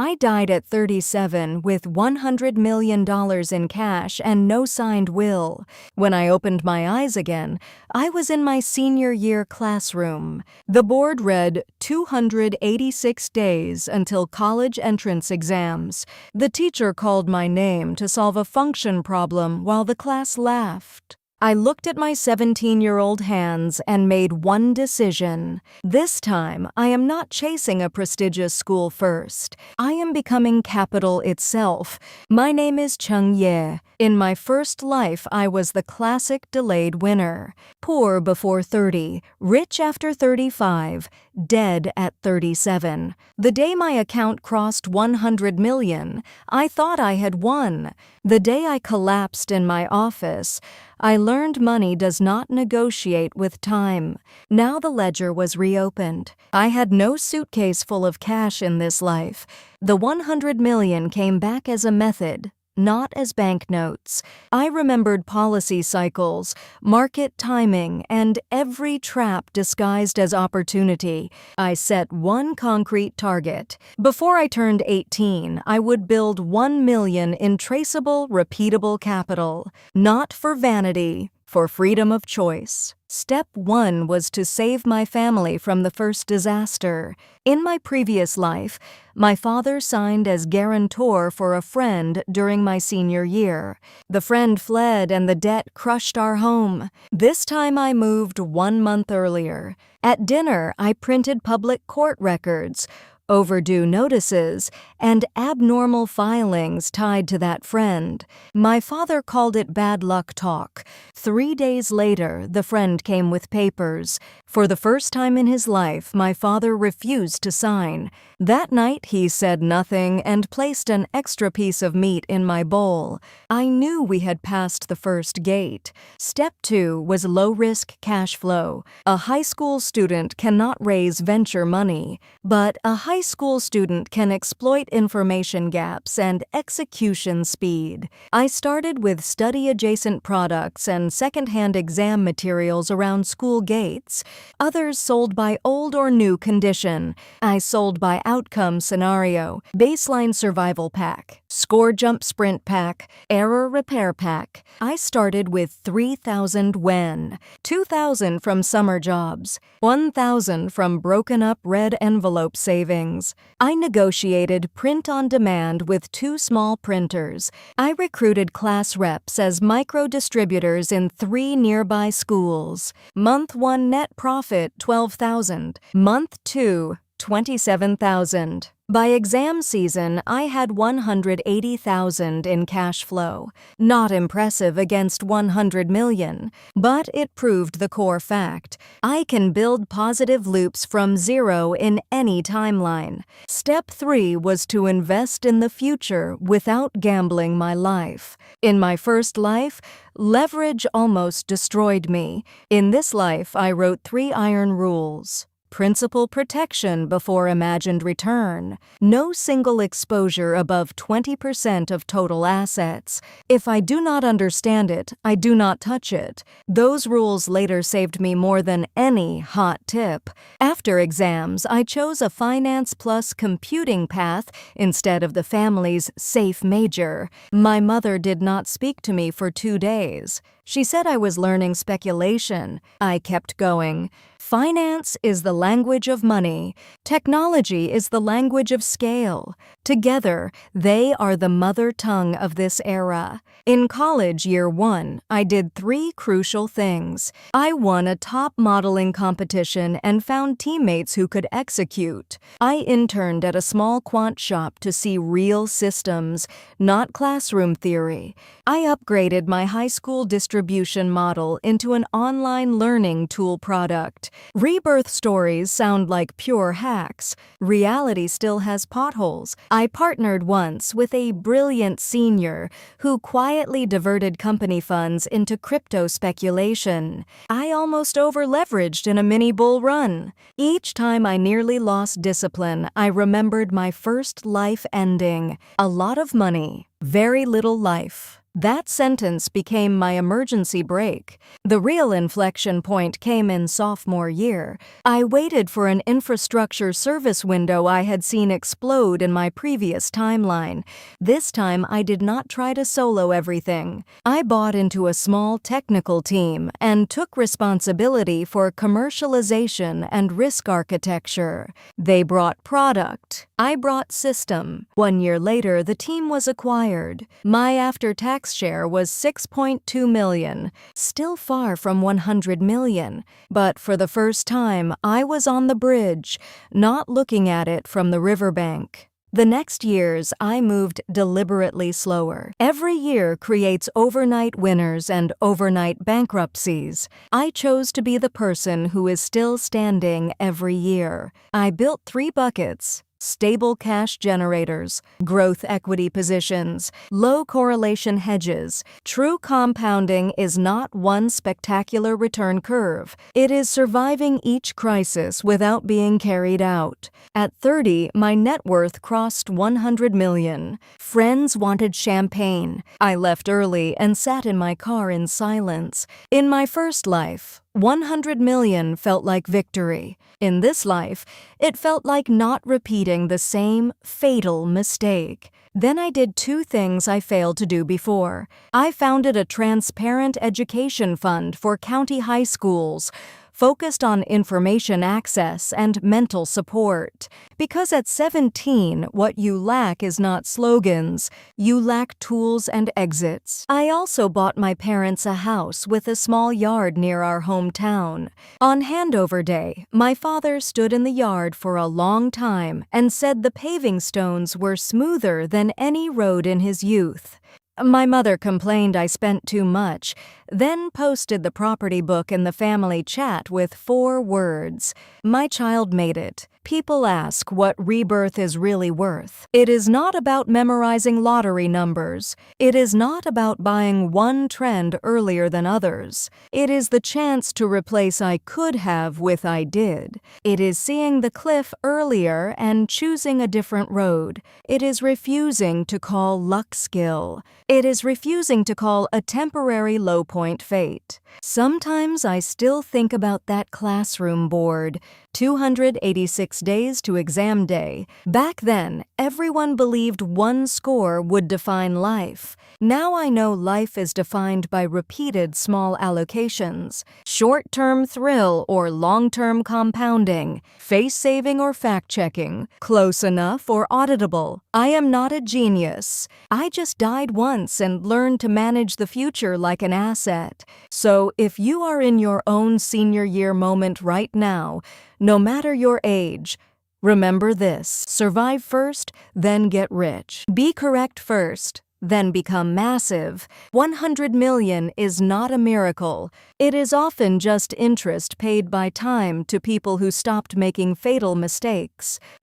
I died at 37 with $100 million in cash and no signed will. When I opened my eyes again, I was in my senior year classroom. The board read 286 days until college entrance exams. The teacher called my name to solve a function problem while the class laughed. I looked at my 17-year-old hands and made one decision. This time, I am not chasing a prestigious school first. I am becoming capital itself. My name is Cheng Ye. In my first life, I was the classic delayed winner. Poor before 30, rich after 35, dead at 37. The day my account crossed 100 million, I thought I had won. The day I collapsed in my office, I learned money does not negotiate with time. Now the ledger was reopened. I had no suitcase full of cash in this life. The 100 million came back as a method, not as banknotes. I remembered policy cycles, market timing, and every trap disguised as opportunity. I set one concrete target. Before I turned 18, I would build 1 million in traceable, repeatable capital. Not for vanity, for freedom of choice. Step 1 was to save my family from the first disaster. In my previous life, my father signed as guarantor for a friend during my senior year. The friend fled and the debt crushed our home. This time I moved 1 month earlier. At dinner, I printed public court records, overdue notices, and abnormal filings tied to that friend. My father called it bad luck talk. 3 days later, the friend came with papers. For the first time in his life, my father refused to sign. That night, he said nothing and placed an extra piece of meat in my bowl. I knew we had passed the first gate. Step 2 was low-risk cash flow. A high school student cannot raise venture money, but a high school student can exploit information gaps and execution speed. I started with study-adjacent products and second-hand exam materials around school gates. Others sold by old or new condition. I sold by outcome scenario, baseline survival pack, score jump sprint pack, error repair pack. I started with 3,000 when, 2,000 from summer jobs, 1,000 from broken up red envelope savings. I negotiated print on demand with 2 small printers. I recruited class reps as micro distributors in 3 nearby schools. Month 1 net profit $12,000. Month 2, $27,000. By exam season, I had $180,000 in cash flow. Not impressive against 100 million, but it proved the core fact. I can build positive loops from zero in any timeline. Step 3 was to invest in the future without gambling my life. In my first life, leverage almost destroyed me. In this life, I wrote 3 iron rules. Principal protection before imagined return. No single exposure above 20% of total assets. If I do not understand it, I do not touch it. Those rules later saved me more than any hot tip. After exams, I chose a finance plus computing path instead of the family's safe major. My mother did not speak to me for 2 days. She said I was learning speculation. I kept going. Finance is the language of money. Technology is the language of scale. Together, they are the mother tongue of this era. In college year 1, I did 3 crucial things. I won a top modeling competition and found teammates who could execute. I interned at a small quant shop to see real systems, not classroom theory. I upgraded my high school distribution model into an online learning tool product. Rebirth stories sound like pure hacks. Reality still has potholes. I partnered once with a brilliant senior who quietly diverted company funds into crypto speculation. I almost over-leveraged in a mini bull run. Each time I nearly lost discipline, I remembered my first life ending. A lot of money, very little life. That sentence became my emergency brake. The real inflection point came in sophomore year. I waited for an infrastructure service window I had seen explode in my previous timeline. This time I did not try to solo everything. I bought into a small technical team and took responsibility for commercialization and risk architecture. They brought product. I brought system. 1 year later, the team was acquired. My after-tax share was $6.2 million, still far from $100 million. But for the first time, I was on the bridge, not looking at it from the riverbank. The next years, I moved deliberately slower. Every year creates overnight winners and overnight bankruptcies. I chose to be the person who is still standing every year. I built 3 buckets: stable cash generators, growth equity positions, low correlation hedges. True compounding is not one spectacular return curve. It is surviving each crisis without being carried out. At 30, my net worth crossed $100 million. Friends wanted champagne. I left early and sat in my car in silence. In my first life, $100 million felt like victory. In this life, it felt like not repeating the same fatal mistake. Then I did 2 things I failed to do before. I founded a transparent education fund for county high schools, focused on information access and mental support. Because at 17, what you lack is not slogans, you lack tools and exits. I also bought my parents a house with a small yard near our hometown. On handover day, my father stood in the yard for a long time and said the paving stones were smoother than any road in his youth. My mother complained I spent too much, then posted the property book in the family chat with 4 words. My child made it. People ask what rebirth is really worth. It is not about memorizing lottery numbers. It is not about buying one trend earlier than others. It is the chance to replace I could have with I did. It is seeing the cliff earlier and choosing a different road. It is refusing to call luck skill. It is refusing to call a temporary low point fate. Sometimes I still think about that classroom board. 286 days to exam day. Back then, everyone believed one score would define life. Now I know life is defined by repeated small allocations. Short-term thrill or long-term compounding. Face-saving or fact-checking. Close enough or auditable. I am not a genius. I just died once and learned to manage the future like an asset. So if you are in your own senior year moment right now, no matter your age, remember this: survive first, then get rich. Be correct first, then become massive. 100 million is not a miracle. It is often just interest paid by time to people who stopped making fatal mistakes.